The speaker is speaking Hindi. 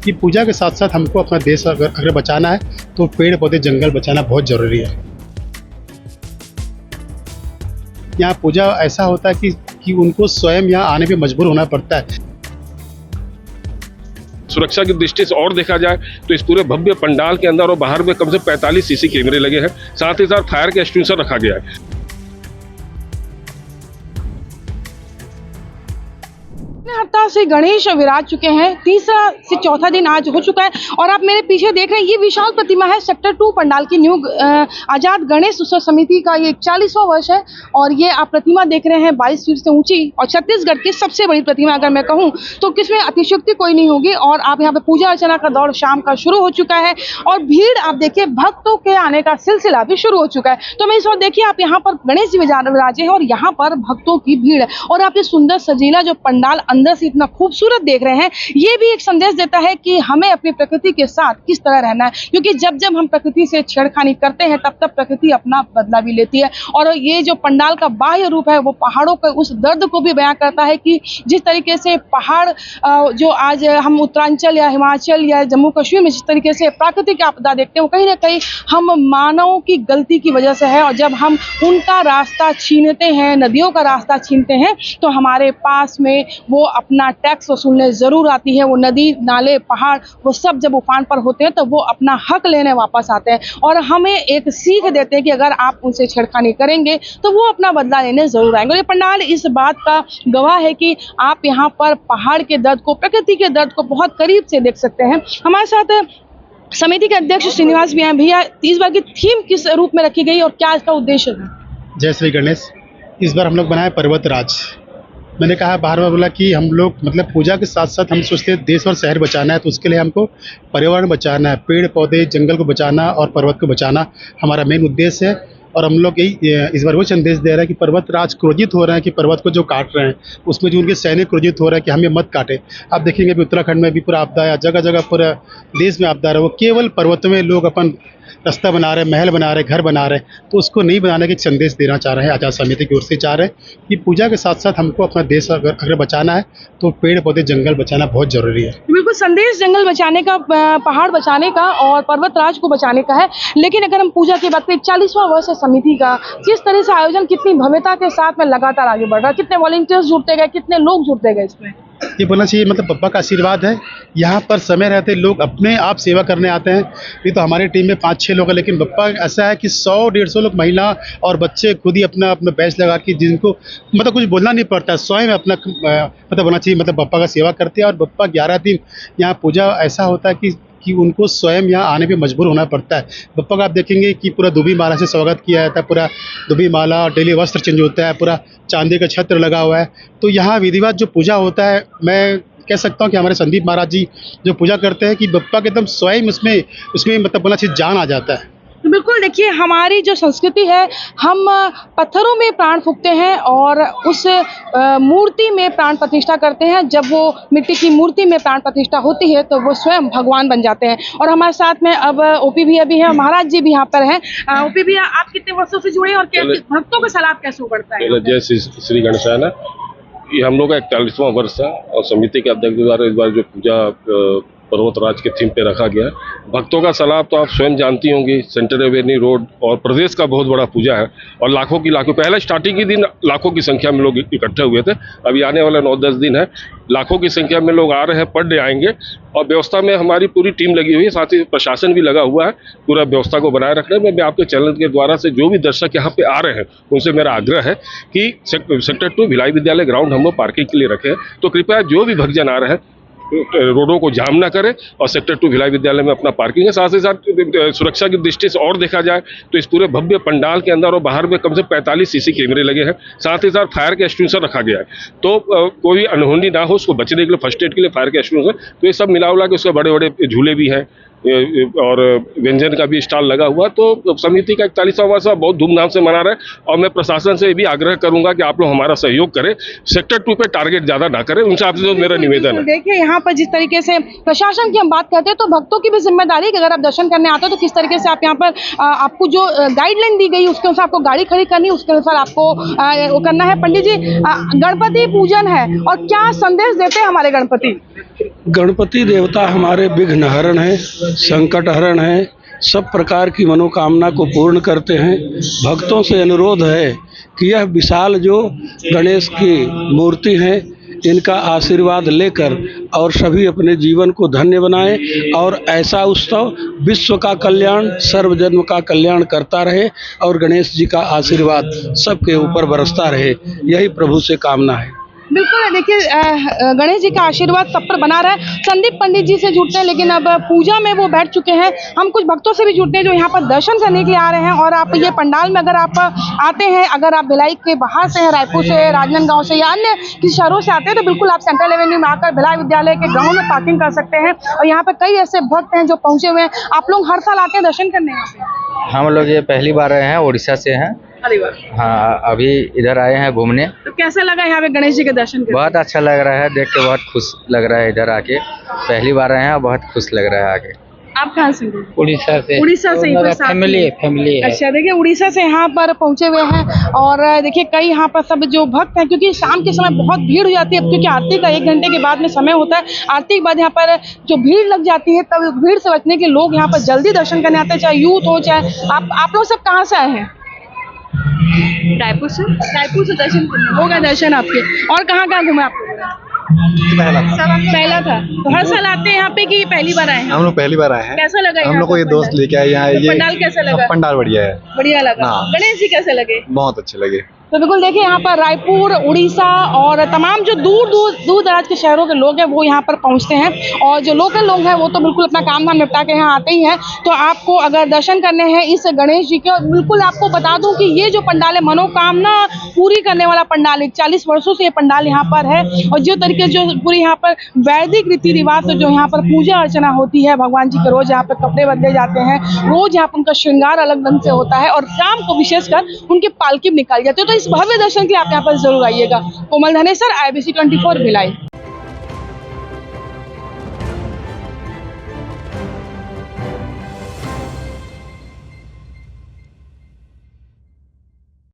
कि पूजा के साथ साथ हमको अपना देश अगर बचाना है तो पेड़ पौधे जंगल बचाना बहुत ज़रूरी है। यहाँ पूजा ऐसा होता है कि उनको स्वयं यहाँ आने पे मजबूर होना पड़ता है। सुरक्षा की दृष्टि से और देखा जाए तो इस पूरे भव्य पंडाल के अंदर और बाहर में कम से 45 सीसी कैमरे लगे हैं, साथ ही साथ फायर का एक्सटेंशन रखा गया है। हफ्ता से गणेश विराज चुके हैं, तीसरा से चौथा दिन आज हो चुका है और आप मेरे पीछे देख रहे हैं ये विशाल प्रतिमा है सेक्टर 2 पंडाल की न्यू आजाद गणेश उत्सव समिति का ये 40वां वर्ष है और ये आप प्रतिमा देख रहे हैं 22 फीट से ऊंची और छत्तीसगढ़ की सबसे बड़ी प्रतिमा अगर मैं कहूँ तो किसमें अतिशयोक्ति कोई नहीं होगी। और आप यहाँ पे पूजा अर्चना का दौर शाम का शुरू हो चुका है और भीड़ आप देखिए भक्तों के आने का सिलसिला भी शुरू हो चुका है। तो मैं इस वक्त देखिए आप यहाँ पर गणेश जी विराजे हैं और यहाँ पर भक्तों की भीड़ है और आप ये सुंदर सजीला जो पंडाल अंदर से इतना खूबसूरत देख रहे हैं, ये भी एक संदेश देता है कि हमें अपनी प्रकृति के साथ किस तरह रहना है, क्योंकि जब जब हम प्रकृति से छेड़खानी करते हैं तब तब प्रकृति अपना बदला भी लेती है। और ये जो पंडाल का बाह्य रूप है वो पहाड़ों के उस दर्द को भी बयां करता है कि जिस तरीके से पहाड़ जो आज हम उत्तरांचल या हिमाचल या जम्मू कश्मीर में जिस तरीके से प्राकृतिक आपदा देखते हैं वो कहीं ना कहीं हम मानवों की गलती की वजह से है। और जब हम उनका रास्ता छीनते हैं, नदियों का रास्ता छीनते हैं, तो हमारे पास में वो अपना टैक्स वसूलने जरूर आती है। वो नदी नाले पहाड़ वो सब जब उफान पर होते हैं तो वो अपना हक लेने वापस आते हैं और हमें एक सीख देते हैं कि अगर आप उनसे छेड़खानी करेंगे तो वो अपना बदला लेने जरूर आएंगे। ये पंडाल इस बात का गवाह है कि आप यहाँ पर पहाड़ के दर्द को, प्रकृति के दर्द को बहुत करीब से देख सकते हैं। हमारे साथ समिति के अध्यक्ष श्रीनिवास भी हैं। भैया, इस बार की थीम किस रूप में रखी गई और क्या इसका उद्देश्य है? जय श्री गणेश। इस बार हम लोग बनाए पर्वत राज। मैंने कहा बार बार बोला कि हम लोग मतलब पूजा के साथ साथ हम सोचते हैं देश और शहर बचाना है, तो उसके लिए हमको पर्यावरण बचाना है, पेड़ पौधे जंगल को बचाना और पर्वत को बचाना हमारा मेन उद्देश्य है। और हम लोग यही इस बार वो संदेश दे रहे हैं कि पर्वत राज क्रोधित हो रहे हैं कि पर्वत को जो काट रहे हैं उसमें जो उनके सैनिक क्रोधित हो रहे हैं कि हमें मत काटे। आप देखेंगे भी उत्तराखंड में भी पूरा आपदा है, जगह जगह पूरा देश में आपदा है। वो केवल पर्वतों में लोग अपन रास्ता बना रहे, महल बना रहे, घर बना रहे, तो उसको नहीं बनाने का एक संदेश देना चाह रहे हैं। आजाद समिति की ओर से चाह रहे हैं कि पूजा के साथ साथ हमको अपना देश अगर बचाना है तो पेड़ पौधे जंगल बचाना बहुत ज़रूरी है। बिल्कुल, संदेश जंगल बचाने का, पहाड़ बचाने का और पर्वत राज को बचाने का है। लेकिन अगर हम पूजा की बात करें, 40वां वर्ष है समिति का, किस तरह से आयोजन कितनी भव्यता के साथ में लगातार आगे बढ़ रहा है, कितने वॉलंटियर्स जुड़ते गए, कितने लोग जुड़ते गए इसमें? ये बोलना चाहिए मतलब बप्पा का आशीर्वाद है। यहाँ पर समय रहते लोग अपने आप सेवा करने आते हैं। ये तो हमारी टीम में 5-6 लोग हैं, लेकिन बप्पा ऐसा है कि 100-150 लोग महिला और बच्चे खुद ही अपना बैच लगा के, जिनको मतलब कुछ बोलना नहीं पड़ता, स्वयं अपना मतलब बोलना चाहिए मतलब बप्पा का सेवा करते हैं। और बप्पा 11 दिन यहाँ पूजा ऐसा होता है कि उनको स्वयं यहाँ आने पे मजबूर होना पड़ता है। बप्पा का आप देखेंगे कि पूरा दुबी माला से स्वागत किया जाता है, पूरा दुबी माला, डेली वस्त्र चेंज होता है, पूरा चांदी का छत्र लगा हुआ है। तो यहाँ विधिवत जो पूजा होता है, मैं कह सकता हूँ कि हमारे संदीप महाराज जी जो पूजा करते हैं कि बप्पा के एकदम स्वयं उसमें मतलब बोलना चाहिए जान आ जाता है। तो बिल्कुल देखिए, हमारी जो संस्कृति है, हम पत्थरों में प्राण फूंकते हैं और उस मूर्ति में प्राण प्रतिष्ठा करते हैं। जब वो मिट्टी की मूर्ति में प्राण प्रतिष्ठा होती है तो वो स्वयं भगवान बन जाते हैं। और हमारे साथ में अब ओपी भैया भी है, महाराज जी भी यहाँ पर हैं। ओपी भैया, आप कितने वर्षों से जुड़े और भक्तों का सलाह कैसे उभरता है? जय श्री गणेशाय। ये हम लोग का 41वां वर्ष है और समिति के अध्यक्ष द्वारा इस बार जो पूजा पर्वत राज के थीम पे रखा गया है। भक्तों का सलाह तो आप स्वयं जानती होंगी, सेंट्रल एवेन्यू रोड और प्रदेश का बहुत बड़ा पूजा है और लाखों पहले स्टार्टिंग के दिन लाखों की संख्या में लोग इकट्ठे हुए थे। अभी आने वाले 9-10 दिन है, लाखों की संख्या में लोग आ रहे हैं, पर डे आएंगे। और व्यवस्था में हमारी पूरी टीम लगी हुई है, साथ ही प्रशासन भी लगा हुआ है पूरा व्यवस्था को बनाए रखने में। मैं आपके चैनल के द्वारा से जो भी दर्शक यहाँ पे आ रहे हैं उनसे मेरा आग्रह है कि सेक्टर 2 भिलाई विद्यालय ग्राउंड हम लोग पार्किंग के लिए रखे हैं, तो कृपया जो भी भक्तजन आ रहे हैं रोडों को जाम ना करें और सेक्टर 2 भिलाई विद्यालय में अपना पार्किंग है। साथ ही साथ सुरक्षा की दृष्टि से और देखा जाए तो इस पूरे भव्य पंडाल के अंदर और बाहर में कम से 45 सीसी कैमरे लगे हैं, साथ ही साथ फायर का एक्सटेंशन रखा गया है। तो कोई अनहोनी ना हो, उसको बचने के लिए फर्स्ट एड के लिए फायर का एक्सटेंशन, तो ये सब मिला उला के उसके बड़े बड़े झूले भी हैं और व्यंजन का भी स्टॉल लगा हुआ। तो समिति का 41वां वर्ष बहुत धूमधाम से मना रहे हैं और मैं प्रशासन से भी आग्रह करूंगा कि आप लोग हमारा सहयोग करें, सेक्टर 2 पे टारगेट ज्यादा ना करें, उनसे आपसे मेरा निवेदन है। देखिए, यहाँ पर जिस तरीके से प्रशासन की हम बात करते हैं तो भक्तों की भी जिम्मेदारी है कि अगर आप दर्शन करने आते हो तो किस तरीके से आप यहाँ पर आपको जो गाइडलाइन दी गई उसके अनुसार आपको गाड़ी खड़ी करनी है, उसके अनुसार आपको वो करना है। पंडित जी, गणपति पूजन है और क्या संदेश देते हैं हमारे गणपति? गणपति देवता हमारे विघ्नहरण हैं, संकटहरण हैं, सब प्रकार की मनोकामना को पूर्ण करते हैं। भक्तों से अनुरोध है कि यह विशाल जो गणेश की मूर्ति है, इनका आशीर्वाद लेकर और सभी अपने जीवन को धन्य बनाएं और ऐसा उत्सव विश्व का कल्याण, सर्वजन्म का कल्याण करता रहे और गणेश जी का आशीर्वाद सबके ऊपर बरसता रहे, यही प्रभु से कामना है। बिल्कुल, देखिए गणेश जी का आशीर्वाद सब पर बना रहा है। संदीप पंडित जी से जुड़ते हैं, लेकिन अब पूजा में वो बैठ चुके हैं। हम कुछ भक्तों से भी जुड़ते हैं जो यहाँ पर दर्शन करने के लिए आ रहे हैं। और आप ये पंडाल में अगर आप आते हैं, अगर आप भिलाई के बाहर से हैं, रायपुर से, राजनांदगांव से या अन्य किसी शहरों से आते हैं, तो बिल्कुल आप सेंट्रल एवेन्यू में आकर भिलाई विद्यालय के ग्राउंड में पार्किंग कर सकते हैं। और यहाँ पर कई ऐसे भक्त हैं जो पहुँचे हुए हैं। आप लोग हर साल आते हैं दर्शन करने यहाँ पे? हम लोग ये पहली बार आए हैं, उड़ीसा से हैं। अरे वाह। हाँ, अभी इधर आए हैं घूमने। तो कैसा लगा यहाँ पे गणेश जी के दर्शन करके? बहुत अच्छा लग रहा है, देख के बहुत खुश लग रहा है। इधर आके पहली बार आए हैं, बहुत खुश लग रहा है आके। आप कहाँ से हैं? उड़ीसा से। उड़ीसा से ही पर साथ में? फैमिली है। अच्छा, देखिए उड़ीसा से यहाँ पर पहुँचे हुए हैं। और देखिए कई यहाँ पर सब जो भक्त हैं, क्योंकि शाम के समय बहुत भीड़ हो जाती है, क्योंकि आरती का 1 घंटे के बाद में समय होता है। आरती के बाद यहाँ पर जो भीड़ लग जाती है, तब भीड़ से बचने के लोग यहाँ पर जल्दी दर्शन करने आते हैं, चाहे यूथ हो चाहे आप लोग सब कहाँ से आए हैं? रायपुर से दर्शन करने हो गए दर्शन आपके? और कहाँ घूमे आप लोग? पहला था। तो हर साल आते हैं यहाँ पे कि पहली बार आए हैं? हम लोग पहली बार आए हैं। कैसा लगा? हम लोग को ये दोस्त लेके आए यहाँ। तो पंडाल कैसा लगा? पंडाल बढ़िया है, बढ़िया लगा। गणेश जी कैसे लगे? बहुत अच्छे लगे। तो बिल्कुल देखिए यहाँ पर रायपुर, उड़ीसा और तमाम जो दूर दराज के शहरों के लोग हैं वो यहाँ पर पहुँचते हैं। और जो लोकल लोग हैं वो तो बिल्कुल अपना काम धाम निपटा के यहाँ आते ही हैं। तो आपको अगर दर्शन करने हैं इस गणेश जी के, बिल्कुल आपको बता दूं कि ये जो पंडाल है, मनोकामना पूरी करने वाला पंडाल है। 40 वर्षों से ये पंडाल यहाँ पर है। और जो तरीके जो पूरी यहाँ पर वैदिक रीति रिवाज से जो यहाँ पर पूजा अर्चना होती है, भगवान जी के रोज यहाँ पर कपड़े बदले जाते हैं, रोज यहाँ पर उनका श्रृंगार अलग ढंग से होता है और शाम को विशेषकर उनकी पालकी निकाली जाती है। तो इस भव्य दर्शन के लिए आप यहाँ पर जरूर आइएगा। कोमल धनेसर, IBC 24 भिलाई।